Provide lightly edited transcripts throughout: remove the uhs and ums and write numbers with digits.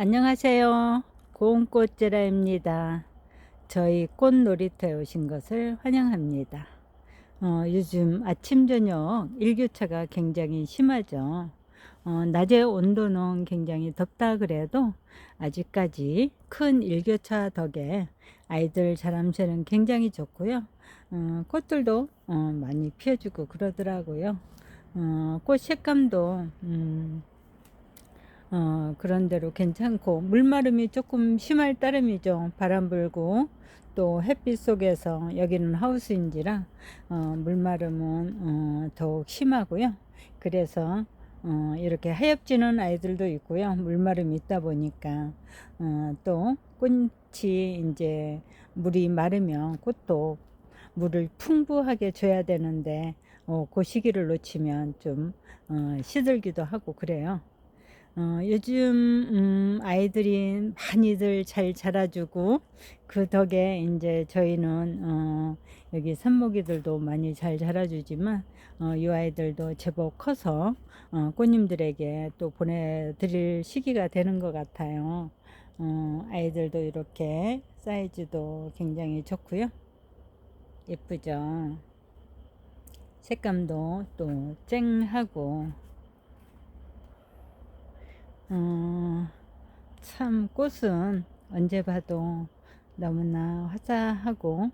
안녕하세요. 고운꽃제라입니다. 저희 꽃 놀이터에 오신 것을 환영합니다. 요즘 아침 저녁 일교차가 굉장히 심하죠. 낮에 온도는 굉장히 덥다 그래도 아직까지 큰 일교차 덕에 아이들 자람새는 굉장히 좋고요. 꽃들도 많이 피어주고 그러더라고요. 꽃 색감도 그런대로 괜찮고, 물마름이 조금 심할 따름이죠. 바람 불고 또 햇빛 속에서, 여기는 하우스인지라 물마름은 더욱 심하고요. 그래서 이렇게 하엽지는 아이들도 있고요. 물마름이 있다 보니까 또 꽃이 이제 물이 마르면 꽃도 물을 풍부하게 줘야 되는데 그 시기를 놓치면 좀 시들기도 하고 그래요. 요즘 아이들이 많이들 잘 자라주고 그 덕에 이제 저희는 여기 산모기들도 많이 잘 자라주지만 이 아이들도 제법 커서 꽃님들에게 또 보내드릴 시기가 되는 것 같아요. 아이들도 이렇게 사이즈도 굉장히 좋고요. 예쁘죠. 색감도 또 쨍하고 참 꽃은 언제 봐도 너무나 화사하고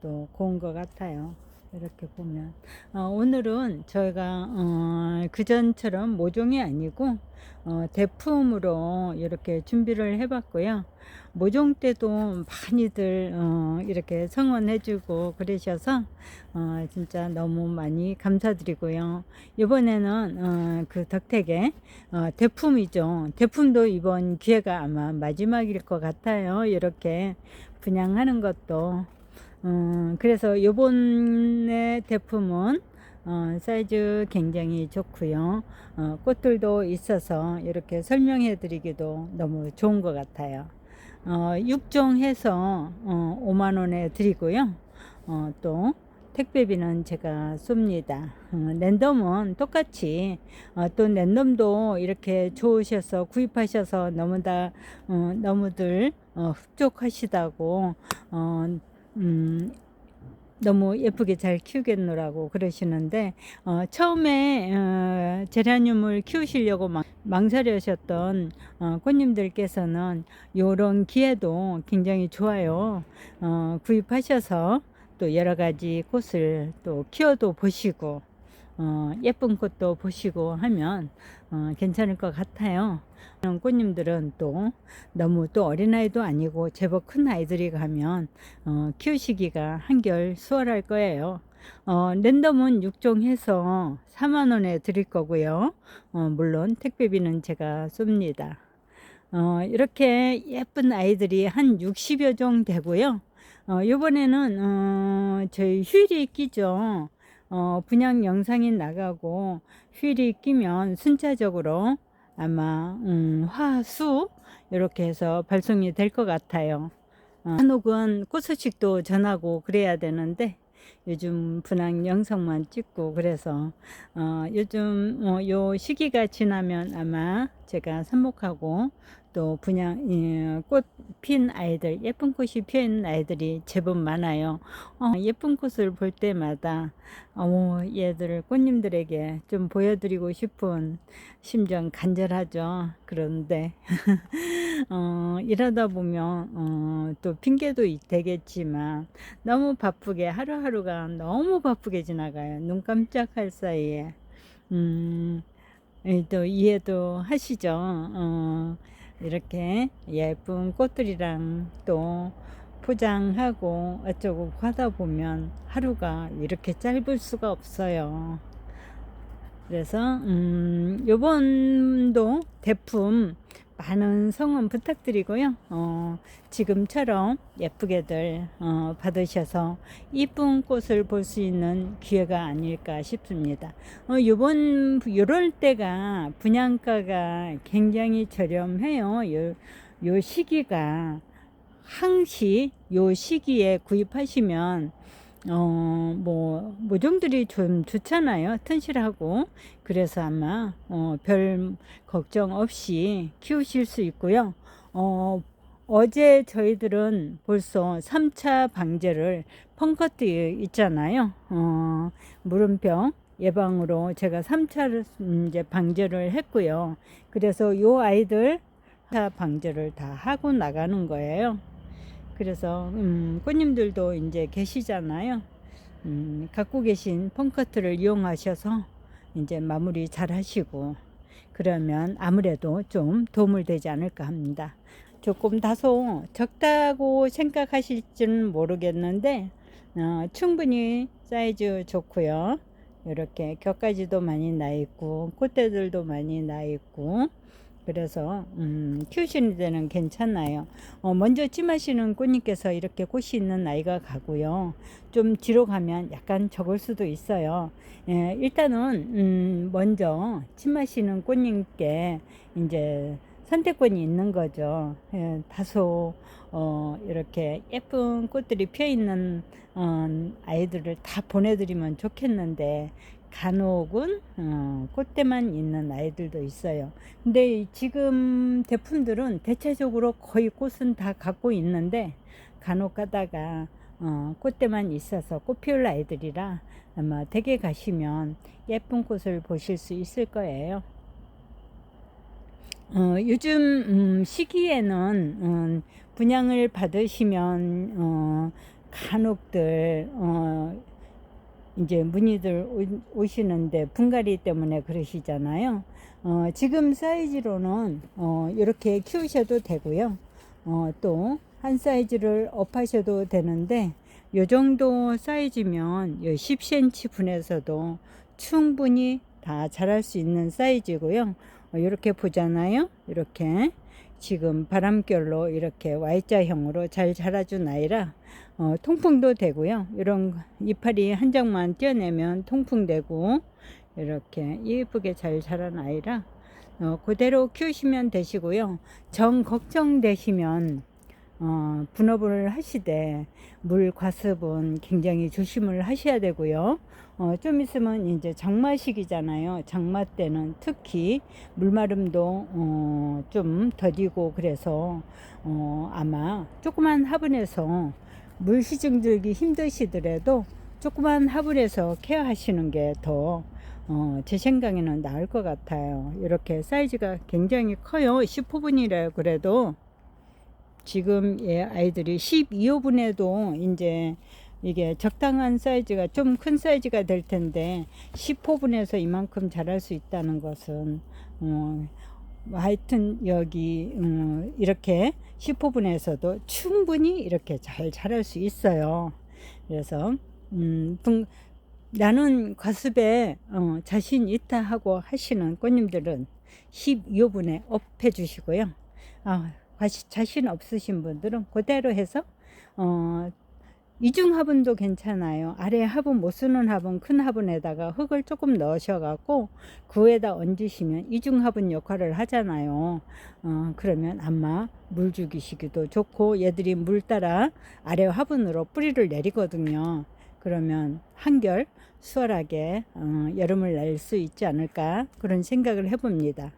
또 고운 것 같아요. 이렇게 보면 오늘은 저희가 그전처럼 모종이 아니고 대품으로 이렇게 준비를 해봤고요. 모종 때도 많이들 이렇게 성원해주고 그러셔서 진짜 너무 많이 감사드리고요. 이번에는 그 덕택에 대품이죠. 대품도 이번 기회가 아마 마지막일 것 같아요. 이렇게 분양하는 것도 그래서 요번에 대품은 사이즈 굉장히 좋고요. 꽃들도 있어서 이렇게 설명해 드리기도 너무 좋은 것 같아요. 6종 해서 5만원에 드리고요. 또 택배비는 제가 쏩니다. 랜덤은 똑같이 또 랜덤도 이렇게 좋으셔서 구입하셔서 너무들 흡족하시다고 너무 예쁘게 잘 키우겠노라고 그러시는데 처음에 제라늄을 키우시려고 망설여셨던 꽃님들께서는 요런 기회도 굉장히 좋아요. 구입하셔서 또 여러 가지 꽃을 또 키워도 보시고 예쁜 꽃도 보시고 하면 괜찮을 것 같아요. 꽃님들은 또 너무 또 어린아이도 아니고 제법 큰 아이들이 가면 키우시기가 한결 수월할 거예요. 랜덤은 6종 해서 4만원에 드릴 거고요. 물론 택배비는 제가 쏩니다. 이렇게 예쁜 아이들이 한 60여 종 되고요. 요번에는 저희 휴일이 끼죠. 분양 영상이 나가고 휴일이 끼면 순차적으로 아마 화수 이렇게 해서 발송이 될 것 같아요. 한옥은 꽃 소식도 전하고 그래야 되는데 요즘 분양 영상만 찍고 그래서 요즘 요 시기가 지나면 아마 제가 삽목하고 또 분양 꽃 핀 아이들, 예쁜 꽃이 피어 있는 아이들이 제법 많아요. 예쁜 꽃을 볼 때마다 얘들 꽃님들에게 좀 보여드리고 싶은 심정 간절하죠. 그런데 일하다 보면 또 핑계도 되겠지만 너무 바쁘게 하루하루가 너무 바쁘게 지나가요. 눈 깜짝할 사이에 또 이해도 하시죠. 이렇게 예쁜 꽃들이랑 또 포장하고 어쩌고 하다 보면 하루가 이렇게 짧을 수가 없어요. 그래서 요번도 대품 많은 성원 부탁드리고요. 지금처럼 예쁘게들 받으셔서 이쁜 꽃을 볼 수 있는 기회가 아닐까 싶습니다. 요럴 때가 분양가가 굉장히 저렴해요. 요 시기가 항시 요 시기에 구입하시면 모종들이 좀 좋잖아요. 튼실하고. 그래서 아마 별 걱정 없이 키우실 수 있고요. 어, 어제 저희들은 벌써 3차 방제를 펑커트 있잖아요. 물음표 예방으로 제가 3차를 이제 방제를 했고요. 그래서 요 아이들 4차 방제를 다 하고 나가는 거예요. 그래서 꽃님들도 이제 계시잖아요. 갖고 계신 펑커트를 이용하셔서 이제 마무리 잘 하시고 그러면 아무래도 좀 도움을 되지 않을까 합니다. 조금 다소 적다고 생각하실지는 모르겠는데 충분히 사이즈 좋고요. 이렇게 격가지도 많이 나 있고 꽃대들도 많이 나 있고 그래서 키우시는 데는 괜찮아요. 먼저 찜하시는 꽃님께서 이렇게 꽃이 있는 나이가 가고요. 좀 뒤로 가면 약간 적을 수도 있어요. 예, 일단은 먼저 찜하시는 꽃님께 이제 선택권이 있는 거죠. 예, 다소 이렇게 예쁜 꽃들이 피어 있는 아이들을 다 보내드리면 좋겠는데 간혹은 꽃대만 있는 아이들도 있어요. 근데 지금 제품들은 대체적으로 거의 꽃은 다 갖고 있는데 간혹 가다가 꽃대만 있어서 꽃 피울 아이들이라 아마 댁에 가시면 예쁜 꽃을 보실 수 있을 거예요. 요즘 시기에는 분양을 받으시면 간혹들 이제 문의들 오시는데 분갈이 때문에 그러시잖아요. 지금 사이즈로는 이렇게 키우셔도 되고요. 또 한 사이즈를 업하셔도 되는데 요 정도 사이즈면 10cm 분에서도 충분히 다 자랄 수 있는 사이즈고요. 이렇게 보잖아요. 이렇게 지금 바람결로 이렇게 Y자형으로 잘 자라준 아이라 통풍도 되고요. 이런 이파리 한 장만 떼어내면 통풍되고 이렇게 예쁘게 잘 자란 아이라 그대로 키우시면 되시고요. 정 걱정되시면 분업을 하시되 물 과습은 굉장히 조심을 하셔야 되고요. 좀 있으면 이제 장마 시기잖아요. 장마 때는 특히 물마름도 좀 더디고 그래서 아마 조그만 화분에서 물 시중 들기 힘드시더라도 조그만 화분에서 케어하시는 게 더 제 생각에는 나을 것 같아요. 이렇게 사이즈가 굉장히 커요. 10호분이라 그래도 지금 아이들이 12호분에도 이제 이게 적당한 사이즈가 좀 큰 사이즈가 될 텐데 10호분에서 이만큼 자랄 수 있다는 것은 하여튼 여기 이렇게 10호분에서도 충분히 이렇게 잘 자랄 수 있어요. 그래서 나는 과습에 자신 있다 하고 하시는 꽃님들은 12호분에 업해 주시고요. 자신 없으신 분들은 그대로 해서 이중 화분도 괜찮아요. 아래 화분 못 쓰는 화분, 큰 화분에다가 흙을 조금 넣으셔갖고 그 위에다 얹으시면 이중 화분 역할을 하잖아요. 그러면 아마 물 주기시기도 좋고 얘들이 물 따라 아래 화분으로 뿌리를 내리거든요. 그러면 한결 수월하게 여름을 날 수 있지 않을까 그런 생각을 해봅니다.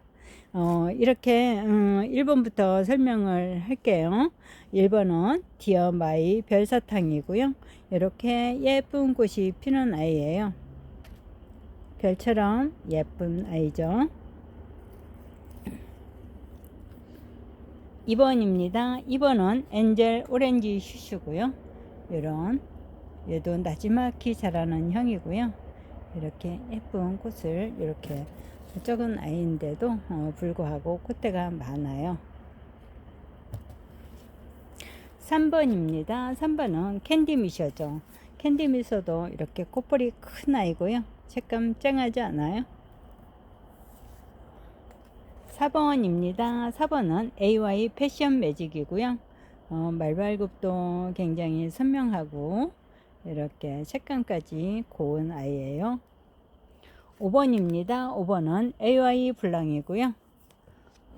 이렇게 1번부터 설명을 할게요. 1번은 디어마이 별사탕이고요. 이렇게 예쁜 꽃이 피는 아이예요. 별처럼 예쁜 아이죠. 2번입니다. 2번은 엔젤 오렌지 슈슈고요. 이런 얘도 나지막히 자라는 형이고요. 이렇게 예쁜 꽃을 이렇게 적은 아이인데도 불구하고 꽃대가 많아요. 3번입니다. 3번은 캔디미셔죠. 캔디미셔도 이렇게 꽃볼이 큰 아이고요. 색감 쨍하지 않아요? 4번입니다. 4번은 AY 패션 매직이고요. 말발굽도 굉장히 선명하고 이렇게 색감까지 고운 아이예요. 5번입니다. 5번은 AY 블랑이고요.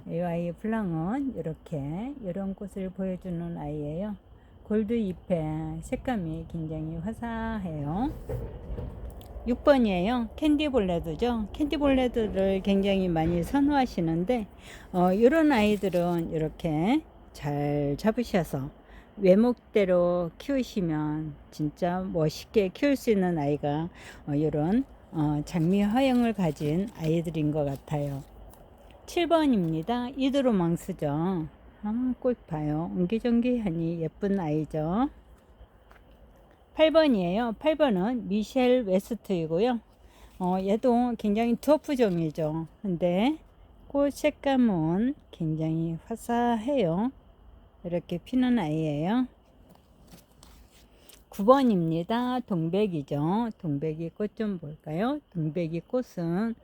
AY 블랑은 이렇게 이런 꽃을 보여주는 아이예요. 골드 잎의 색감이 굉장히 화사해요. 6번이에요. 캔디볼레드죠. 캔디볼레드를 굉장히 많이 선호하시는데, 이런 아이들은 이렇게 잘 잡으셔서 외목대로 키우시면 진짜 멋있게 키울 수 있는 아이가 이런 장미 화형을 가진 아이들인 것 같아요. 7번입니다. 이드로망스죠. 꽃 봐요. 옹기종기하니 예쁜 아이죠. 8번이에요. 8번은 미셸 웨스트이고요. 얘도 굉장히 드워프종이죠. 근데 꽃 색감은 굉장히 화사해요. 이렇게 피는 아이예요. 9번입니다. 동백이죠. 동백이 꽃 좀 볼까요? 동백이 꽃은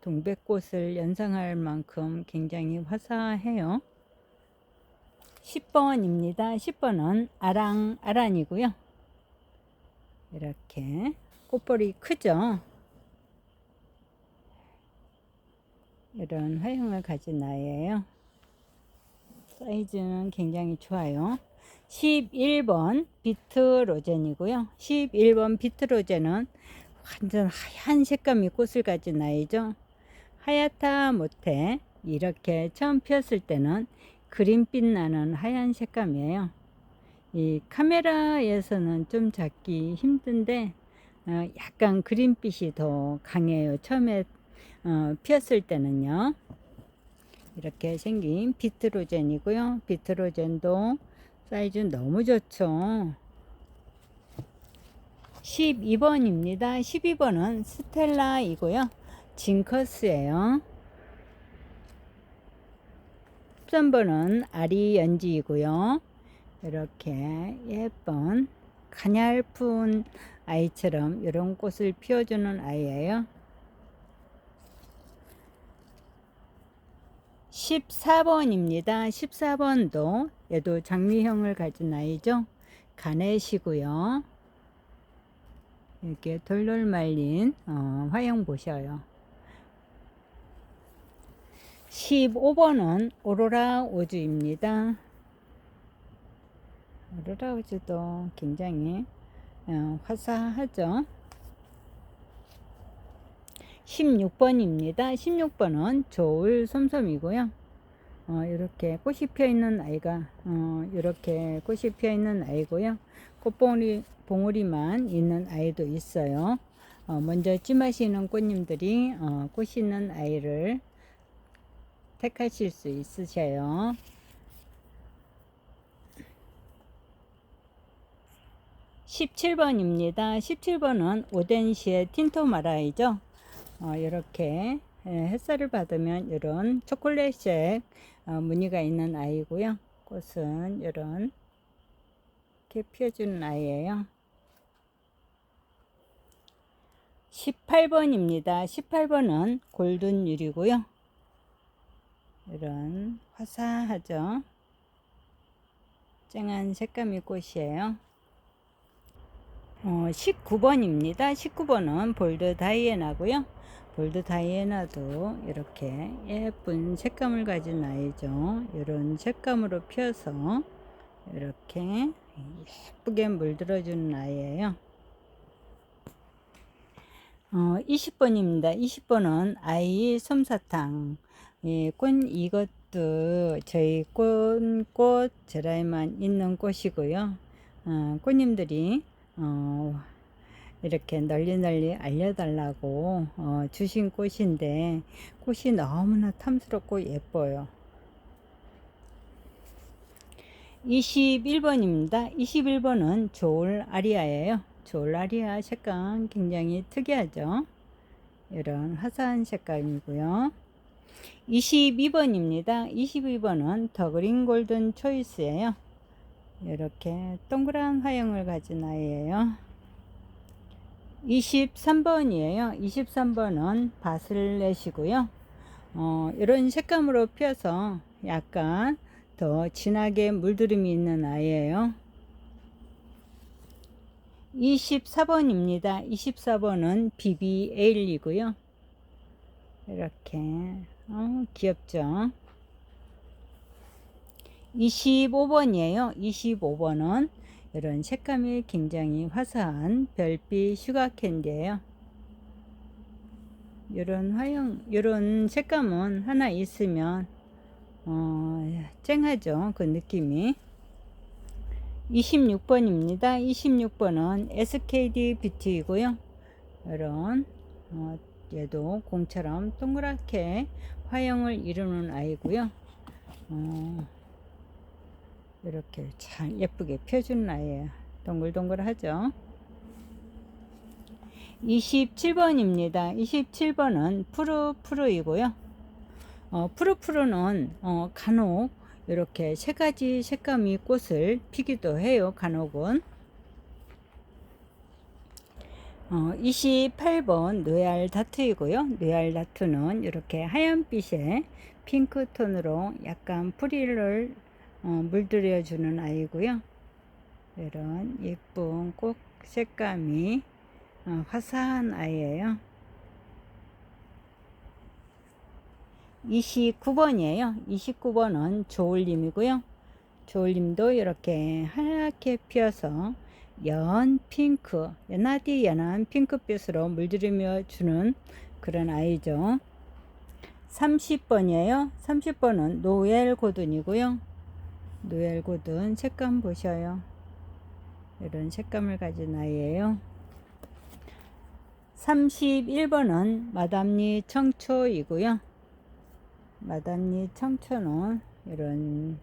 동백꽃을 연상할 만큼 굉장히 화사해요. 10번입니다. 10번은 아란이고요. 이렇게 꽃볼이 크죠. 이런 화형을 가진 아이예요. 사이즈는 굉장히 좋아요. 11번 비트로젠이고요. 11번 비트로젠은 완전 하얀 색감이 꽃을 가진 아이죠. 하얗다 못해 이렇게 처음 피었을 때는 그린빛 나는 하얀 색감이에요. 이 카메라에서는 좀 잡기 힘든데 약간 그린빛이 더 강해요. 처음에 피었을 때는요. 이렇게 생긴 비트로젠이고요. 비트로젠도 사이즈 너무 좋죠. 12번입니다. 12번은 스텔라이고요. 징커스예요. 13번은 아리연지이고요. 이렇게 예쁜 가냘픈 아이처럼 이런 꽃을 피워주는 아이예요. 14번입니다. 14번도 얘도 장미형을 가진 아이죠. 가넷이고요. 이렇게 돌돌 말린 화형 보셔요. 15번은 오로라 우주입니다. 오로라 우주도 굉장히 화사하죠. 16번입니다. 16번은 저울 솜솜이고요. 이렇게 꽃이 피어 있는 아이가 이렇게 꽃이 피어 있는 아이고요. 봉우리만 있는 아이도 있어요. 먼저 찜하시는 꽃님들이 꽃이 있는 아이를 택하실 수 있으셔요. 17번입니다. 17번은 오덴시의 틴토마라이죠. 이렇게 햇살을 받으면 이런 초콜릿색 무늬가 있는 아이고요. 꽃은 이런 이렇게 피워주는 아이예요. 18번입니다. 18번은 골든 유리고요. 이런 화사하죠. 쨍한 색감의 꽃이에요. 19번입니다. 19번은 볼드 다이애나고요. 볼드 다이애나도 이렇게 예쁜 색감을 가진 아이죠. 이런 색감으로 피어서 이렇게 예쁘게 물들어주는 아이예요. 20번입니다. 20번은 아이 솜사탕. 이것도 저희 꽃 제라에만 있는 꽃이고요. 꽃님들이 이렇게 널리 알려달라고 주신 꽃인데 꽃이 너무나 탐스럽고 예뻐요. 21번입니다. 21번은 조울 아리아예요. 조울 아리아 색감 굉장히 특이하죠. 이런 화사한 색감이고요. 22번입니다. 22번은 더 그린 골든 초이스예요. 이렇게 동그란 화형을 가진 아이예요. 23번이에요. 23번은 바슬렛이고요. 이런 색감으로 피어서 약간 더 진하게 물들임이 있는 아이예요. 24번입니다. 24번은 BBL이고요. 이렇게 귀엽죠. 25번이에요. 25번은 이런 색감이 굉장히 화사한 별빛 슈가 캔디예요. 이런 이런 색감은 하나 있으면 쨍하죠. 그 느낌이. 26번입니다. 26번은 SKD 뷰티이고요. 이런 얘도 공처럼 동그랗게 화형을 이루는 아이고요. 이렇게 잘 예쁘게 펴주는 아이예요. 동글동글하죠. 27번입니다. 27번은 푸르푸르이고요. 푸르푸르는 간혹 이렇게 세 가지 색감이 꽃을 피기도 해요. 간혹은. 28번 노얄 다트이고요. 노얄 다트는 이렇게 하얀빛의 핑크톤으로 약간 프리를 물들여 주는 아이고요. 이런 예쁜 꽃 색감이 화사한 아이예요. 29번이에요. 29번은 조울림이고요. 조울림도 이렇게 하얗게 피어서 연하디 연한 핑크빛으로 물들이며 주는 그런 아이죠. 30번이에요. 30번은 노엘 고든이고요. 노엘 고든 색감 보셔요. 이런 색감을 가진 아이예요. 31번은 마담니 청초이고요. 마담니 청초는 이런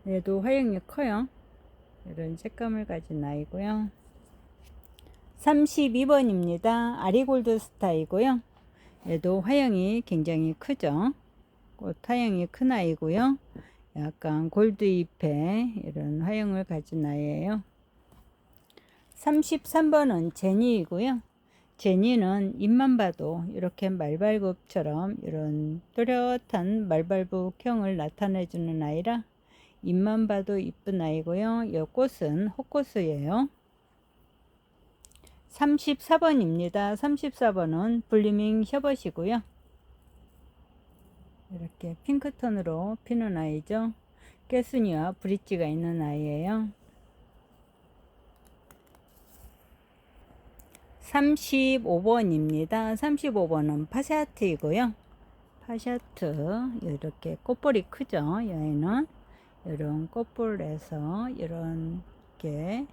얘도 화형이 커요. 이런 색감을 가진 아이고요. 32번입니다. 아리골드 스타이고요. 얘도 화형이 굉장히 크죠. 꽃 화형이 큰 아이고요. 약간 골드 잎에 이런 화형을 가진 아이예요. 33번은 제니이고요. 제니는 잎만 봐도 이렇게 말발굽처럼 이런 또렷한 말발굽형을 나타내주는 아이라 잎만 봐도 이쁜 아이고요. 이 꽃은 호코스예요. 34번입니다. 34번은 블리밍 셔벗이고요. 이렇게 핑크톤으로 피는 아이죠. 깨순이와 브릿지가 있는 아이예요. 35번입니다. 35번은 파샤트이고요. 파샤트 이렇게 꽃볼이 크죠. 얘는 이런 꽃볼에서 이렇게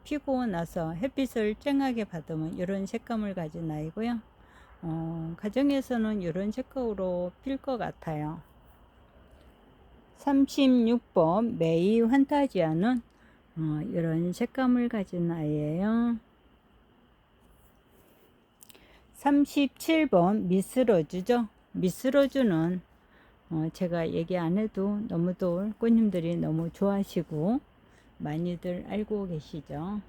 피고 나서 햇빛을 쨍하게 받으면 이런 색감을 가진 아이고요. 가정에서는 이런 색깔로 필 것 같아요. 36번 메이 환타지아는 이런 색감을 가진 아이예요. 37번 미스로즈죠. 미스로즈는 제가 얘기 안 해도 너무도 꽃님들이 너무 좋아하시고 많이들 알고 계시죠.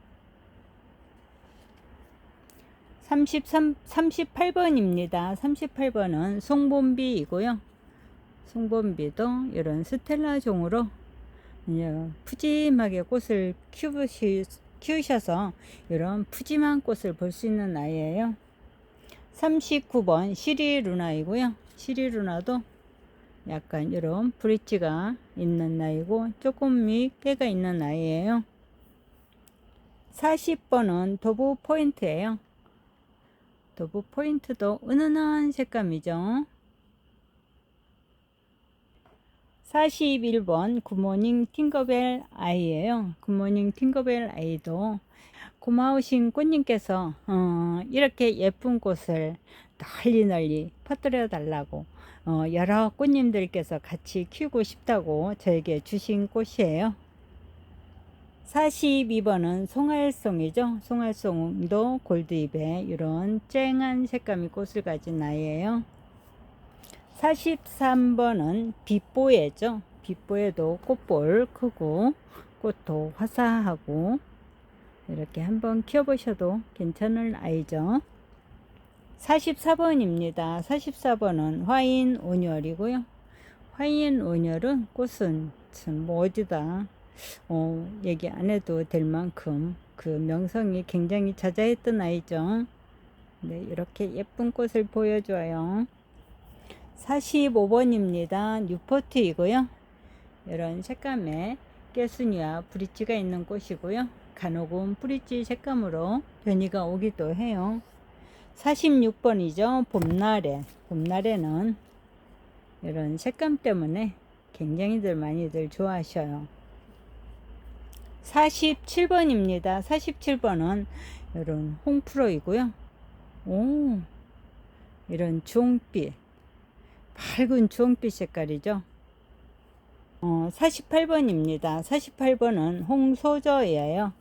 38번입니다. 38번은 송봄비이고요. 송봄비도 이런 스텔라 종으로 푸짐하게 꽃을 키우셔서 이런 푸짐한 꽃을 볼 수 있는 아이예요. 39번 시리루나이고요. 시리루나도 약간 이런 브릿지가 있는 아이고 조금이 깨가 있는 아이예요. 40번은 도브 포인트예요. 도브 포인트도 은은한 색감이죠. 41번 굿모닝 팅거벨 아이예요. 굿모닝 팅거벨 아이도 고마우신 꽃님께서 이렇게 예쁜 꽃을 널리 퍼뜨려 달라고 여러 꽃님들께서 같이 키우고 싶다고 저에게 주신 꽃이에요. 42번은 송알송이죠. 송알송도 골드잎에 이런 쨍한 색감이 꽃을 가진 아이예요. 43번은 빛보예죠. 빛보에도 꽃볼 크고 꽃도 화사하고 이렇게 한번 키워보셔도 괜찮을 아이죠. 44번입니다. 44번은 화인 온열이고요. 화인 온열은 꽃은 참 어디다 얘기 안 해도 될 만큼 그 명성이 굉장히 자자했던 아이죠. 네, 이렇게 예쁜 꽃을 보여줘요. 45번입니다. 뉴포트이고요. 이런 색감의 깨순이와 브릿지가 있는 꽃이고요. 간혹은 브릿지 색감으로 변이가 오기도 해요. 46번이죠. 봄나래. 봄나래는 이런 색감 때문에 굉장히들 많이들 좋아하셔요. 47번입니다. 47번은 이런 홍프로이고요. 오, 이런 주홍빛, 밝은 주홍빛 색깔이죠. 48번입니다. 48번은 홍소저예요.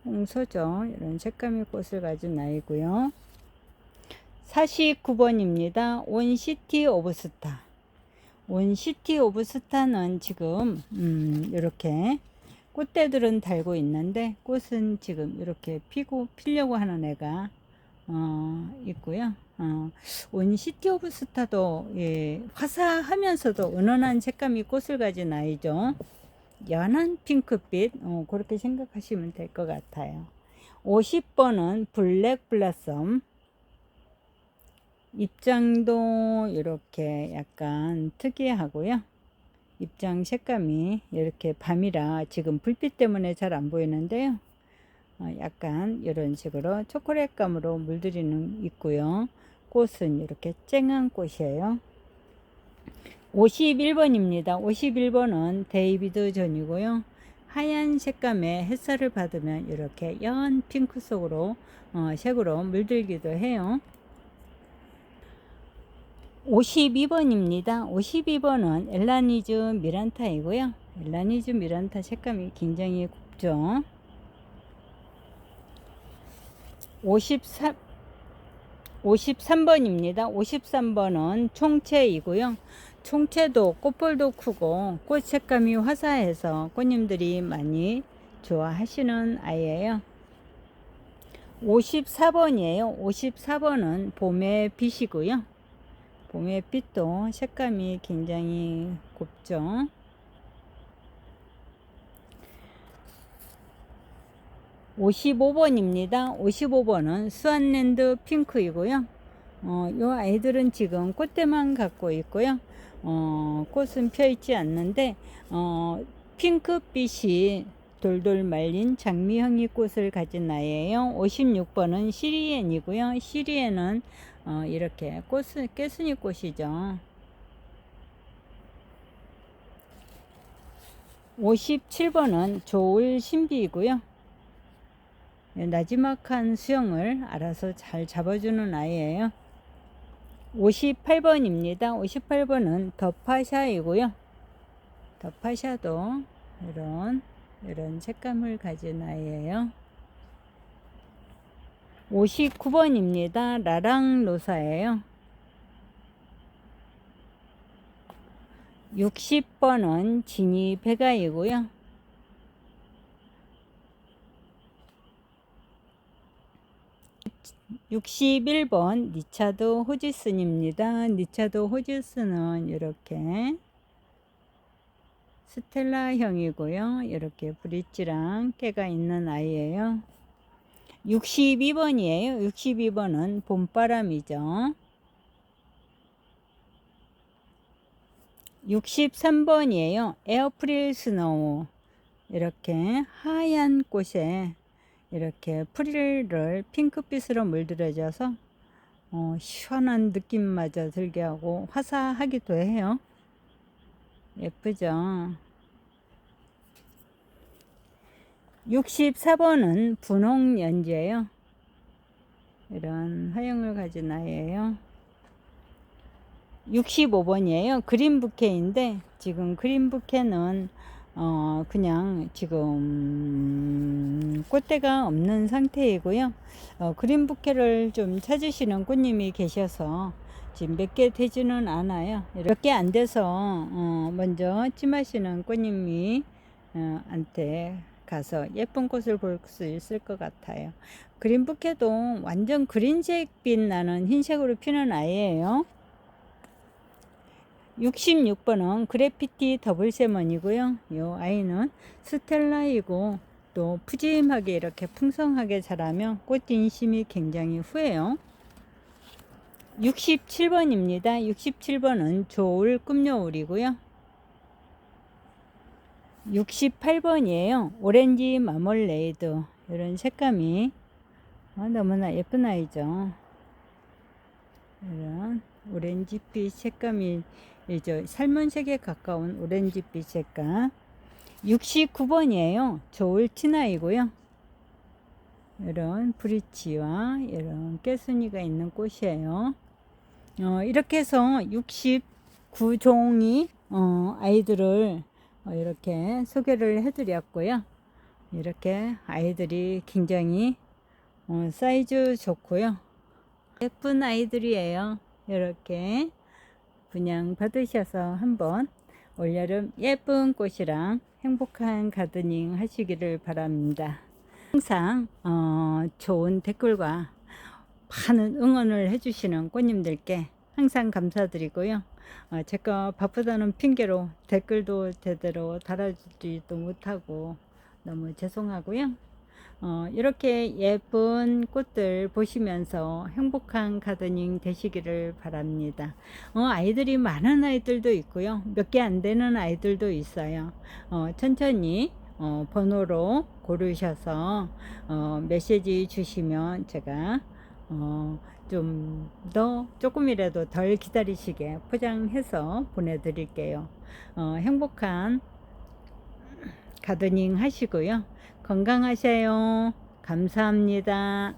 홍소저, 이런 색감의 꽃을 가진 아이고요. 49번입니다. 온시티 오브 스타. 온시티 오브 스타는 지금 이렇게 꽃대들은 달고 있는데 꽃은 지금 이렇게 피려고 하는 애가 있고요. 온시티 오브 스타도 화사하면서도 은은한 색감이 꽃을 가진 아이죠. 연한 핑크빛, 그렇게 생각하시면 될 것 같아요. 50번은 블랙 블라썸. 입장도 이렇게 약간 특이하고요. 입장 색감이 이렇게 밤이라 지금 불빛 때문에 잘 안 보이는데요. 약간 이런 식으로 초콜릿감으로 물들이는 있고요. 꽃은 이렇게 쨍한 꽃이에요. 51번입니다. 51번은 데이비드 존이고요. 하얀 색감의 햇살을 받으면 이렇게 연 핑크 속으로 색으로 물들기도 해요. 52번입니다. 52번은 엘라니즈 미란타이고요. 엘라니즈 미란타 색감이 굉장히 곱죠. 53번입니다. 53번은 총채이고요. 총채도 꽃볼도 크고 꽃 색감이 화사해서 꽃님들이 많이 좋아하시는 아이예요. 54번이에요. 54번은 봄의 빛이고요. 봄의 빛도 색감이 굉장히 곱죠. 55번입니다. 55번은 스완랜드 핑크이고요. 요 아이들은 지금 꽃대만 갖고 있고요. 꽃은 펴 있지 않는데 핑크빛이 돌돌 말린 장미형이 꽃을 가진 아이예요. 56번은 시리엔이고요. 시리엔은 이렇게 깨순이 꽃이죠. 57번은 조울 신비이고요. 나지막한 수영을 알아서 잘 잡아주는 아이예요. 58번입니다. 58번은 더파샤이고요. 더파샤도 이런 색감을 가진 아이예요. 59번입니다. 라랑로사예요. 60번은 지니 베가이고요. 61번 리차드 호지슨입니다. 리차드 호지슨은 이렇게 스텔라형이고요. 이렇게 브릿지랑 깨가 있는 아이예요. 62번이에요. 62번은 봄바람이죠. 63번이에요. 에어프릴 스노우. 이렇게 하얀 꽃에 이렇게 프릴을 핑크빛으로 물들여져서 시원한 느낌마저 들게 하고 화사하기도 해요. 예쁘죠? 64번은 분홍연지예요. 이런 화형을 가진 아이예요. 65번이에요. 그린 부케인데 지금 그린 부케는 그냥 지금 꽃대가 없는 상태이고요. 그린 부케를 좀 찾으시는 꽃님이 계셔서 지금 몇 개 되지는 않아요. 몇 개 안 돼서 먼저 찜하시는 꽃님이 한테 가서 예쁜 꽃을 볼 수 있을 것 같아요. 그린 부케도 완전 그린색빛 나는 흰색으로 피는 아이예요. 66번은 그래피티 더블세먼이고요. 이 아이는 스텔라이고 또 푸짐하게 이렇게 풍성하게 자라면 꽃 인심이 굉장히 후해요. 67번입니다. 67번은 조울 꿈여울이고요. 68번이에요. 오렌지 마멀레이드. 이런 색감이 너무나 예쁜 아이죠. 이런 오렌지빛 색감이 이제 살몬색에 가까운 오렌지빛 색감. 69번이에요. 저울 티나이고요. 이런 브리치와 이런 깨순이가 있는 꽃이에요. 이렇게 해서 69종이 아이들을 이렇게 소개를 해드렸고요. 이렇게 아이들이 굉장히 사이즈 좋고요. 예쁜 아이들이에요. 이렇게 분양 받으셔서 한번 올여름 예쁜 꽃이랑 행복한 가드닝 하시기를 바랍니다. 항상 좋은 댓글과 많은 응원을 해주시는 꽃님들께 항상 감사드리고요. 제가 바쁘다는 핑계로 댓글도 제대로 달아주지도 못하고 너무 죄송하고요. 이렇게 예쁜 꽃들 보시면서 행복한 가드닝 되시기를 바랍니다. 아이들이 많은 아이들도 있고요. 몇 개 안 되는 아이들도 있어요. 천천히 번호로 고르셔서 메시지 주시면 제가 좀 더 조금이라도 덜 기다리시게 포장해서 보내드릴게요. 행복한 가드닝 하시고요. 건강하세요. 감사합니다.